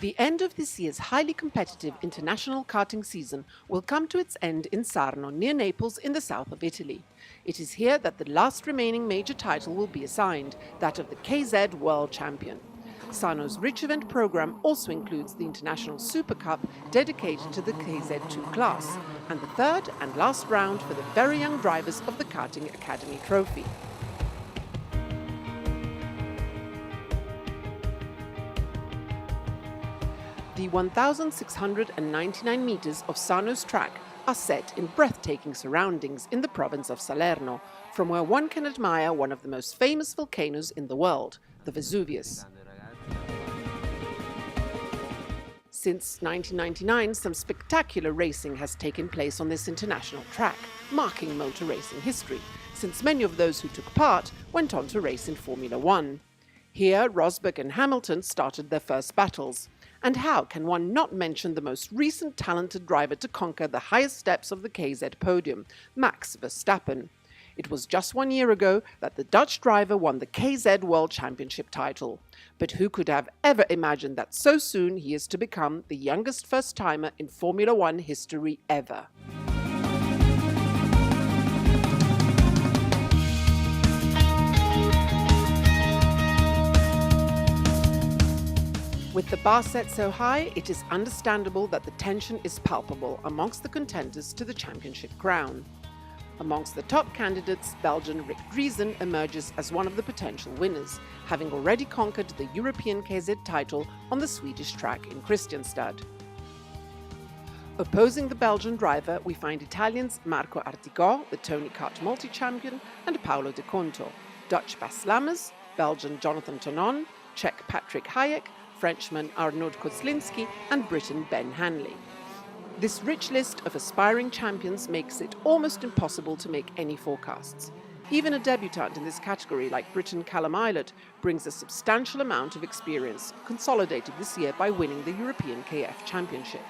The end of this year's highly competitive international karting season will come to its end in Sarno, near Naples in the south of Italy. It is here that the last remaining major title will be assigned, that of the KZ World Champion. Sarno's rich event program also includes the International Super Cup dedicated to the KZ2 class, and the third and last round for the very young drivers of the Karting Academy Trophy. The 1,699 meters of Sarno's track are set in breathtaking surroundings in the province of Salerno, from where one can admire one of the most famous volcanoes in the world, the Vesuvius. Since 1999, some spectacular racing has taken place on this international track, marking motor racing history, since many of those who took part went on to race in Formula One. Here, Rosberg and Hamilton started their first battles. And how can one not mention the most recent talented driver to conquer the highest steps of the KZ podium, Max Verstappen? It was just 1 year ago that the Dutch driver won the KZ World Championship title. But who could have ever imagined that so soon he is to become the youngest first-timer in Formula One history ever? With the bar set so high, it is understandable that the tension is palpable amongst the contenders to the championship crown. Amongst the top candidates, Belgian Rick Driesen emerges as one of the potential winners, having already conquered the European KZ title on the Swedish track in Kristianstad. Opposing the Belgian driver, we find Italians Marco Ardigo, the Tony Kart multi-champion, and Paolo De Conto, Dutch Bas Lammers, Belgian Jonathan Tonon, Czech Patrick Hayek, Frenchman Arnaud Kozlinski, and Briton Ben Hanley. This rich list of aspiring champions makes it almost impossible to make any forecasts. Even a debutant in this category like Briton Callum Ilott brings a substantial amount of experience, consolidated this year by winning the European KF Championship.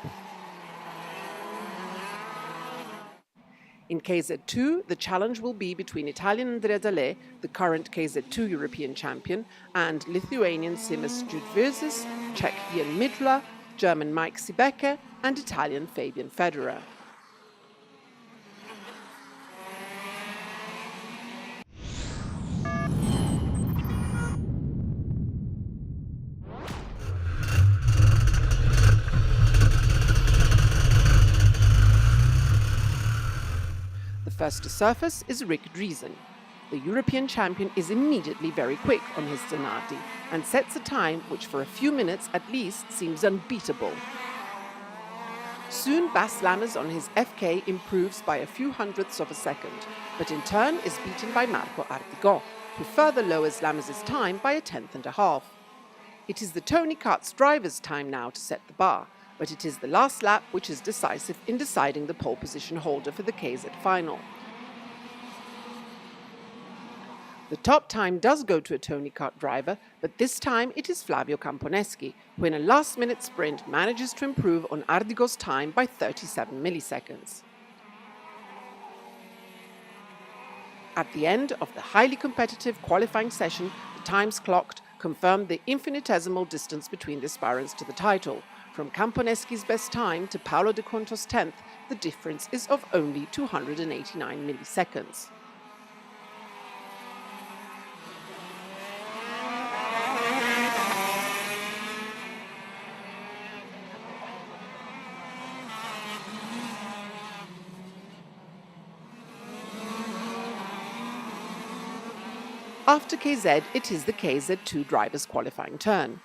In KZ2, the challenge will be between Italian Andrea Dallé, the current KZ2 European champion, and Lithuanian Simas Judversis, Czech Jan Midler, German Mike Siebecker, and Italian Fabian Federer. First to surface is Rick Driesen. The European champion is immediately very quick on his Zanardi and sets a time which for a few minutes at least seems unbeatable. Soon Bas Lammers on his FK improves by a few hundredths of a second, but in turn is beaten by Marco Ardigo, who further lowers Lammers' time by a tenth and a half. It is the Tony Kart's driver's time now to set the bar, but it is the last lap which is decisive in deciding the pole position holder for the KZ final. The top time does go to a Tony Kart driver, but this time it is Flavio Camponeschi, who in a last-minute sprint manages to improve on Ardigo's time by 37 milliseconds. At the end of the highly competitive qualifying session, the times clocked confirmed the infinitesimal distance between the aspirants to the title. From Camponeschi's best time to Paolo De Conto's 10th, the difference is of only 289 milliseconds. After KZ, it is the KZ2 driver's qualifying turn.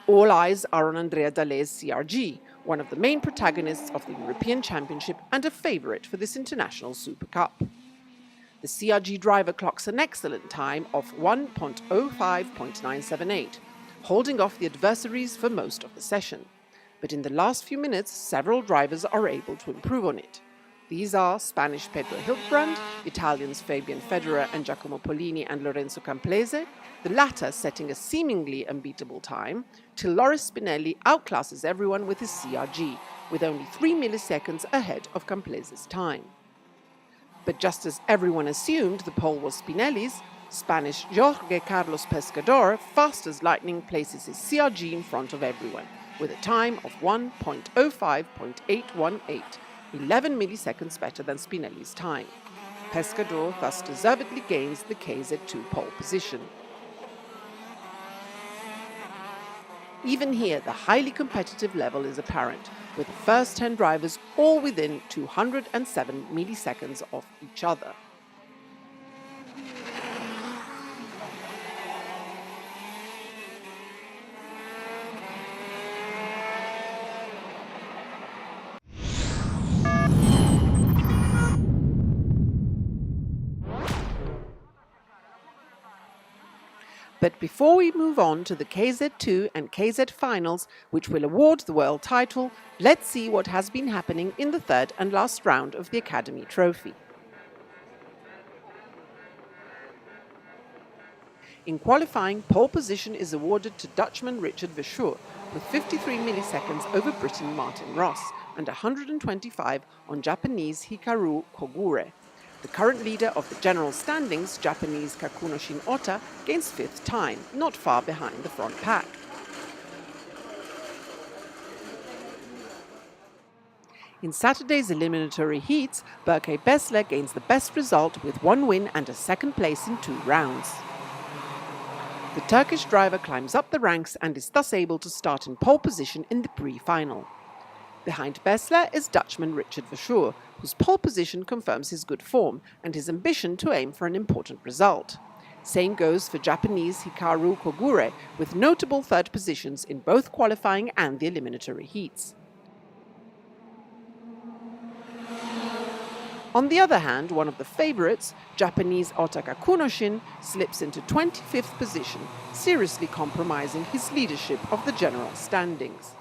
All eyes are on Andrea Dalle's CRG, one of the main protagonists of the European Championship and a favourite for this International Super Cup. The CRG driver clocks an excellent time of 1.05.978, holding off the adversaries for most of the session. But in the last few minutes, several drivers are able to improve on it. These are Spanish Pedro Hiltbrand, Italians Fabian Federer and Giacomo Polini and Lorenzo Camplese, the latter setting a seemingly unbeatable time, till Loris Spinelli outclasses everyone with his CRG, with only 3 milliseconds ahead of Camplese's time. But just as everyone assumed the pole was Spinelli's, Spanish Jorge Carlos Pescador, fast as lightning, places his CRG in front of everyone, with a time of 1.05.818, 11 milliseconds better than Spinelli's time. Pescador thus deservedly gains the KZ2 pole position. Even here, the highly competitive level is apparent, with the first 10 drivers all within 207 milliseconds of each other. But before we move on to the KZ2 and KZ finals, which will award the world title, let's see what has been happening in the third and last round of the Academy Trophy. In qualifying, pole position is awarded to Dutchman Richard Verschoor with 53 milliseconds over Briton Martin Ross and 125 on Japanese Hikaru Kogure. The current leader of the general standings, Japanese Kakunoshin Ota, gains 5th time, not far behind the front pack. In Saturday's eliminatory heats, Burgt Bessler gains the best result with 1 win and a 2nd place in 2 rounds. The Turkish driver climbs up the ranks and is thus able to start in pole position in the pre-final. Behind Bessler is Dutchman Richard Verschoor, whose pole position confirms his good form and his ambition to aim for an important result. Same goes for Japanese Hikaru Kogure, with notable third positions in both qualifying and the eliminatory heats. On the other hand, one of the favourites, Japanese Ota Kakunoshin, slips into 25th position, seriously compromising his leadership of the general standings.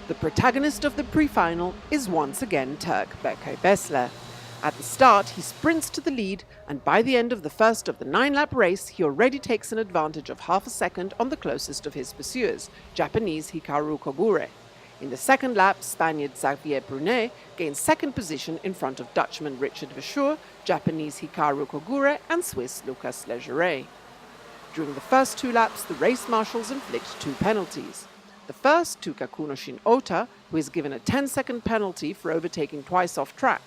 The protagonist of the pre-final is once again Turk Burgt Bessler. At the start, he sprints to the lead, and by the end of the first of the 9-lap race, he already takes an advantage of half a second on the closest of his pursuers, Japanese Hikaru Kogure. In the second lap, Spaniard Xavier Brunet gains 2nd position in front of Dutchman Richard Verschoor, Japanese Hikaru Kogure, and Swiss Lucas Legeret. During the first 2 laps, the race marshals inflict 2 penalties. The first to Kakunoshin Ota, who is given a 10-second penalty for overtaking twice off track.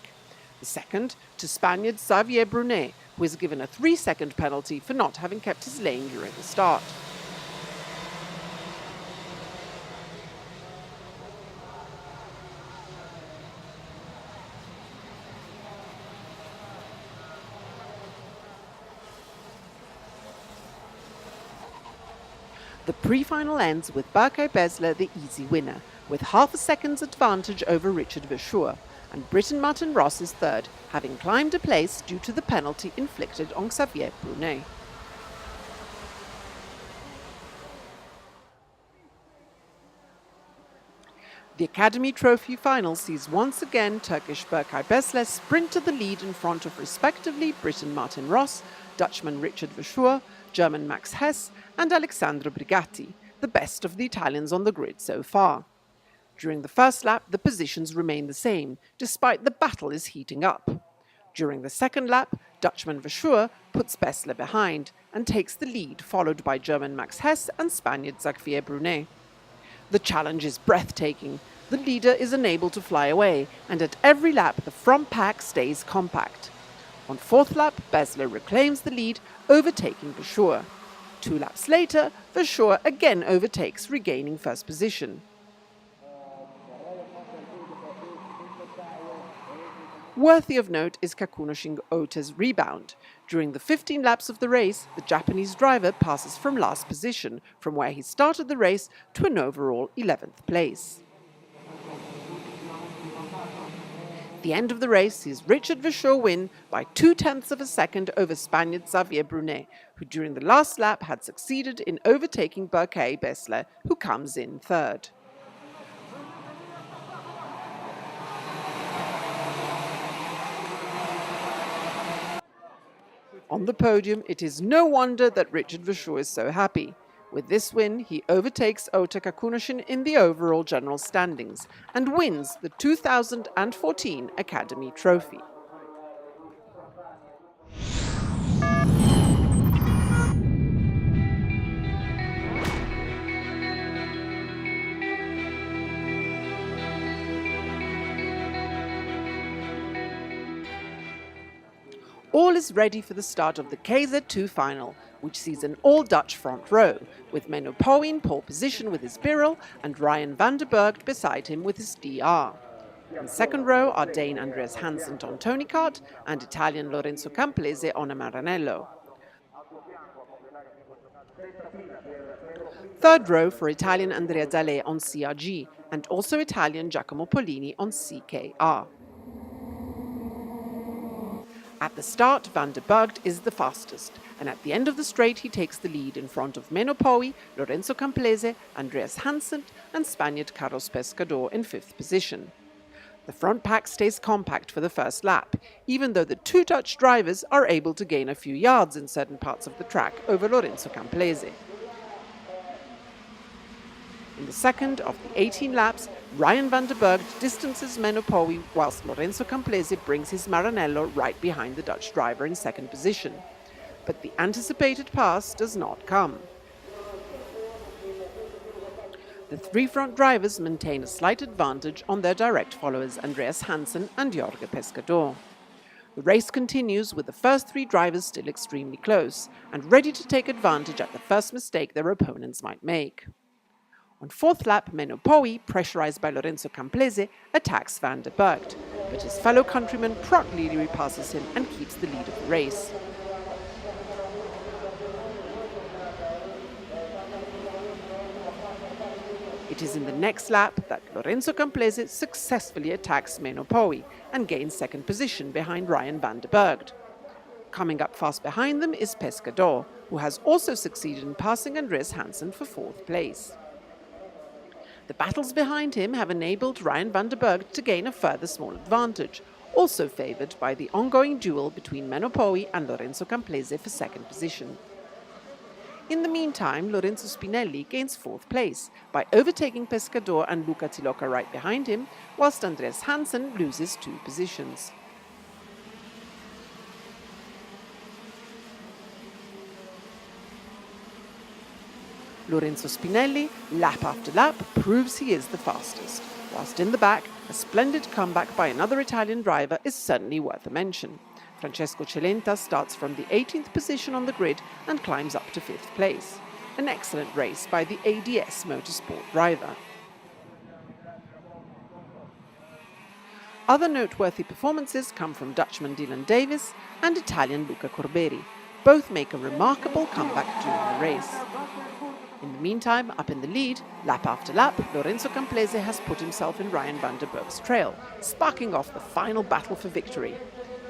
The second to Spaniard Xavier Brunet, who is given a 3-second penalty for not having kept his lane during the start. The pre-final ends with Burgt Bessler the easy winner, with half a second's advantage over Richard Verschoor, and Briton Martin Ross is third, having climbed a place due to the penalty inflicted on Xavier Brunet. The Academy Trophy final sees once again Turkish Burgt Bessler sprint to the lead in front of respectively Briton Martin Ross, Dutchman Richard Verschoor, German Max Hess and Alessandro Brigatti, the best of the Italians on the grid so far. During the first lap, the positions remain the same, despite the battle is heating up. During the second lap, Dutchman Verschoor puts Bessler behind and takes the lead, followed by German Max Hess and Spaniard Xavier Brunet. The challenge is breathtaking. The leader is unable to fly away, and at every lap the front pack stays compact. On 4th lap, Bessler reclaims the lead, overtaking Verschoor. 2 laps later, Verschoor again overtakes, regaining first position. Worthy of note is Kakunoshin Ota's rebound. During the 15 laps of the race, the Japanese driver passes from last position, from where he started the race, to an overall 11th place. The end of the race sees Richard Verschoor win by 0.2 of a second over Spaniard Xavier Brunet, who during the last lap had succeeded in overtaking Burgt, who comes in third. On the podium, it is no wonder that Richard Verschoor is so happy. With this win, he overtakes Ota Kakunoshin in the overall general standings and wins the 2014 Academy Trophy. All is ready for the start of the KZ2 final, which sees an all-Dutch front row, with Menno Pauwy in pole position with his Birrell and Ryan van der Burgt beside him with his DR. In the second row are Dane Andreas Hansen on Tony Kart and Italian Lorenzo Campelese on a Maranello. Third row for Italian Andrea Zalè on CRG and also Italian Giacomo Pollini on CKR. At the start, Van der Burgt is the fastest, and at the end of the straight he takes the lead in front of Menno Pauwy, Lorenzo Campelese, Andreas Hansen and Spaniard Carlos Pescador in fifth position. The front pack stays compact for the first lap, even though the two Dutch drivers are able to gain a few yards in certain parts of the track over Lorenzo Campelese. In the second of the 18 laps, Ryan van der Burgt distances Menno Pauwy whilst Lorenzo Campelese brings his Maranello right behind the Dutch driver in second position. But the anticipated pass does not come. The three front drivers maintain a slight advantage on their direct followers Andreas Hansen and Jorge Pescador. The race continues with the first three drivers still extremely close and ready to take advantage at the first mistake their opponents might make. On fourth lap, Menno Pauwy, pressurized by Lorenzo Campelese, attacks Van der Burgt, but his fellow countryman promptly repasses him and keeps the lead of the race. It is in the next lap that Lorenzo Campelese successfully attacks Menno Pauwy and gains second position behind Ryan van der Burgt. Coming up fast behind them is Pescador, who has also succeeded in passing Andreas Hansen for fourth place. The battles behind him have enabled Ryan van der Burgt to gain a further small advantage, also favoured by the ongoing duel between Menno Pauwy and Lorenzo Campelese for second position. In the meantime, Lorenzo Spinelli gains fourth place by overtaking Pescador and Luca Tiloca right behind him, whilst Andreas Hansen loses 2 positions. Lorenzo Spinelli, lap after lap, proves he is the fastest, whilst in the back, a splendid comeback by another Italian driver is certainly worth a mention. Francesco Celenta starts from the 18th position on the grid and climbs up to 5th place. An excellent race by the ADS Motorsport driver. Other noteworthy performances come from Dutchman Dylan Davis and Italian Luca Corberi. Both make a remarkable comeback during the race. In the meantime, up in the lead, lap after lap, Lorenzo Campelese has put himself in Ryan van der Burgt's trail, sparking off the final battle for victory.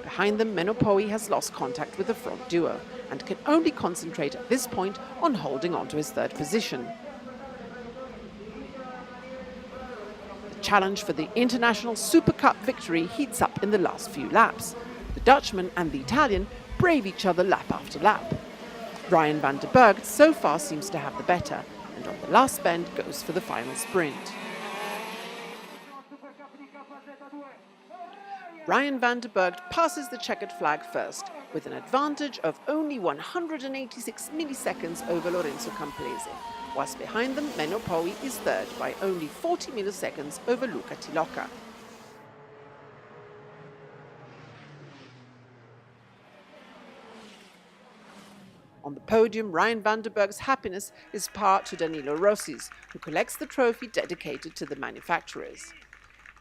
Behind them, Menno Pauwy has lost contact with the front duo and can only concentrate at this point on holding on to his third position. The challenge for the International Super Cup victory heats up in the last few laps. The Dutchman and the Italian brave each other lap after lap. Ryan van der Burgt so far seems to have the better, and on the last bend goes for the final sprint. Ryan van der Burgt passes the checkered flag first, with an advantage of only 186 milliseconds over Lorenzo Campelese, whilst behind them Menno Pauwy is third by only 40 milliseconds over Luca Tiloca. On the podium, Ryan van der Burgt's happiness is part to Danilo Rossi's, who collects the trophy dedicated to the manufacturers.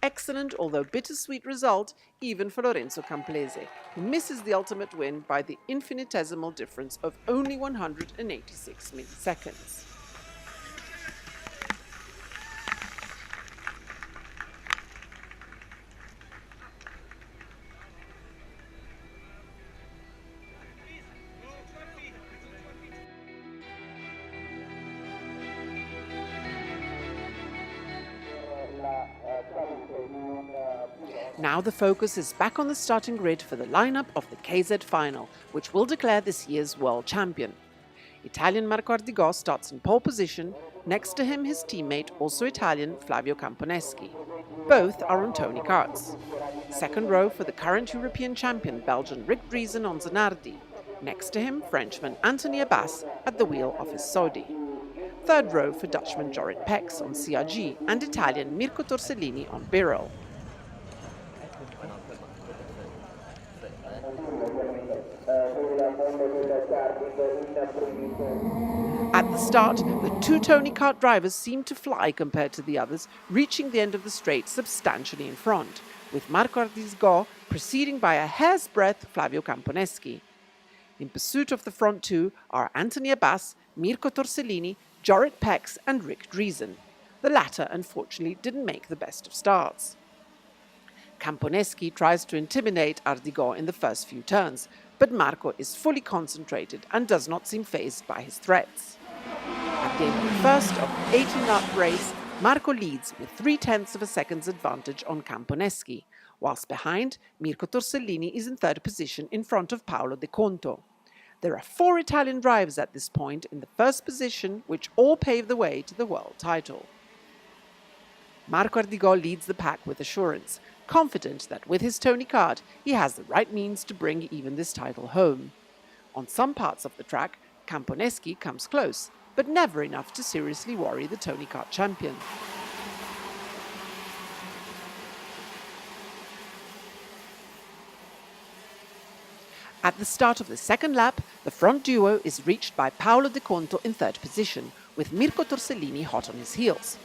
excellent although bittersweet result even for Lorenzo Camplese, who misses the ultimate win by the infinitesimal difference of only 186 milliseconds. Now the focus is back on the starting grid for the lineup of the KZ final, which will declare this year's world champion. Italian Marco Ardigo starts in pole position, next to him his teammate, also Italian, Flavio Camponeschi. Both are on Tony karts. Second row for the current European champion, Belgian Rick Driesen on Zanardi. Next to him, Frenchman Anthony Abbas at the wheel of his Sodi. Third row for Dutchman Jorrit Pex on CRG and Italian Mirko Torsellini on Birol. At the start, the two Tony kart drivers seemed to fly compared to the others, reaching the end of the straight substantially in front, with Marco Ardigo preceding by a hair's breadth Flavio Camponeschi. In pursuit of the front two are Anthony Abbas, Mirko Torsellini, Jorrit Pex and Rick Driesen. The latter, unfortunately, didn't make the best of starts. Camponeschi tries to intimidate Ardigo in the first few turns, but Marco is fully concentrated and does not seem fazed by his threats. At the end of the first of the 18-lap race, Marco leads with 0.3 of a second's advantage on Camponeschi, whilst behind, Mirko Torsellini is in third position in front of Paolo De Conto. There are 4 Italian drivers at this point in the first position, which all pave the way to the world title. Marco Ardigo leads the pack with assurance, confident that with his Tony kart, he has the right means to bring even this title home. On some parts of the track, Camponeschi comes close, but never enough to seriously worry the Tony kart champion. At the start of the second lap, the front duo is reached by Paolo De Conto in third position, with Mirko Torsellini hot on his heels.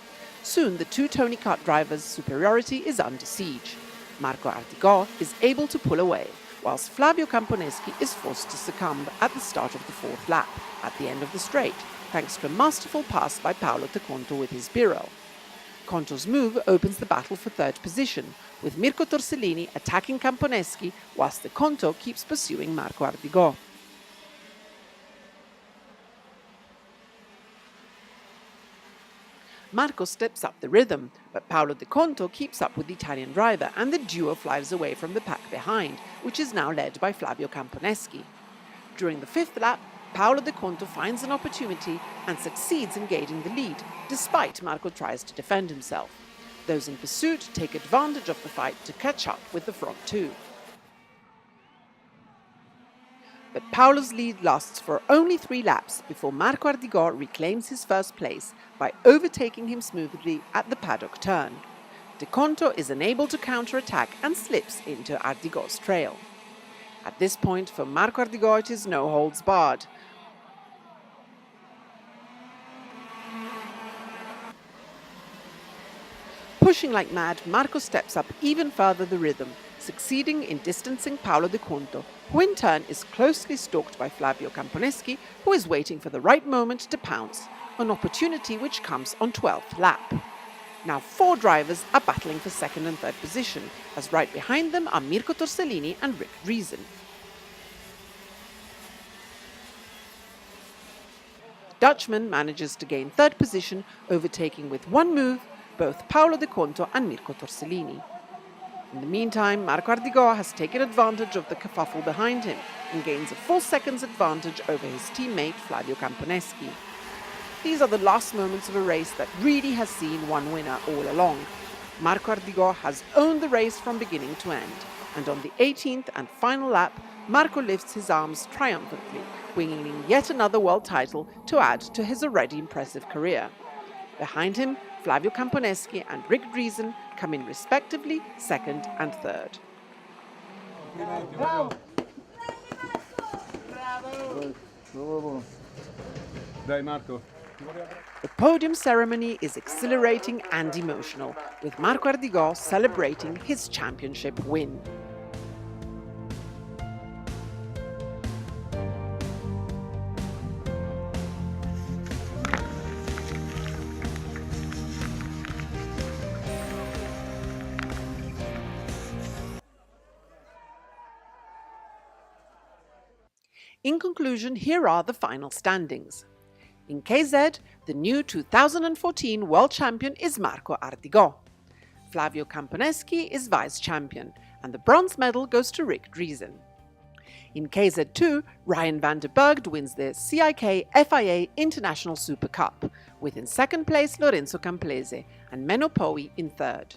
Soon the two Tony kart drivers' superiority is under siege. Marco Ardigo is able to pull away, whilst Flavio Camponeschi is forced to succumb at the start of the fourth lap, at the end of the straight, thanks to a masterful pass by Paolo De Conto with his Birol. Conto's move opens the battle for third position, with Mirko Torsellini attacking Camponeschi, whilst De Conto keeps pursuing Marco Ardigo. Marco steps up the rhythm, but Paolo De Conto keeps up with the Italian driver and the duo flies away from the pack behind, which is now led by Flavio Camponeschi. During the fifth lap, Paolo De Conto finds an opportunity and succeeds in gaining the lead, despite Marco tries to defend himself. Those in pursuit take advantage of the fight to catch up with the front two. But Paolo's lead lasts for only 3 laps before Marco Ardigo reclaims his first place by overtaking him smoothly at the paddock turn. De Conto is unable to counter-attack and slips into Ardigo's trail. At this point, for Marco Ardigo, it is no holds barred. Pushing like mad, Marco steps up even further the rhythm, succeeding in distancing Paolo De Conto, who in turn is closely stalked by Flavio Camponeschi, who is waiting for the right moment to pounce, an opportunity which comes on 12th lap. Now 4 drivers are battling for second and third position, as right behind them are Mirko Torsellini and Rick Driesen. The Dutchman manages to gain third position, overtaking with one move both Paolo De Conto and Mirko Torsellini. In the meantime, Marco Ardigo has taken advantage of the kerfuffle behind him and gains a full second's advantage over his teammate Flavio Camponeschi. These are the last moments of a race that really has seen one winner all along. Marco Ardigo has owned the race from beginning to end, and on the 18th and final lap, Marco lifts his arms triumphantly, winning yet another world title to add to his already impressive career. Behind him, Flavio Camponeschi and Rick Driesen come in respectively second and third. Dai Marco. The podium ceremony is exhilarating and emotional, with Marco Ardigo celebrating his championship win. In conclusion, here are the final standings. In KZ, the new 2014 world champion is Marco Ardigo. Flavio Camponeschi is vice champion, and the bronze medal goes to Rick Driesen. In KZ2, Ryan van der Burgt wins the CIK-FIA International Super Cup, with in second place Lorenzo Camplese and Menno Poi in third.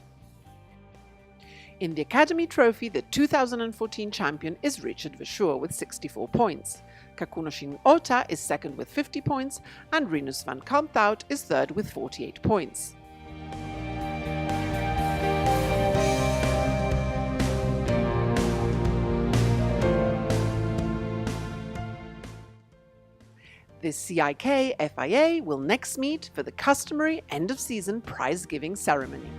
In the Academy Trophy, the 2014 champion is Richard Verschoor with 64 points. Kakunoshin Ota is second with 50 points, and Rinus van Kalmthout is third with 48 points. The CIK-FIA will next meet for the customary end-of-season prize-giving ceremony.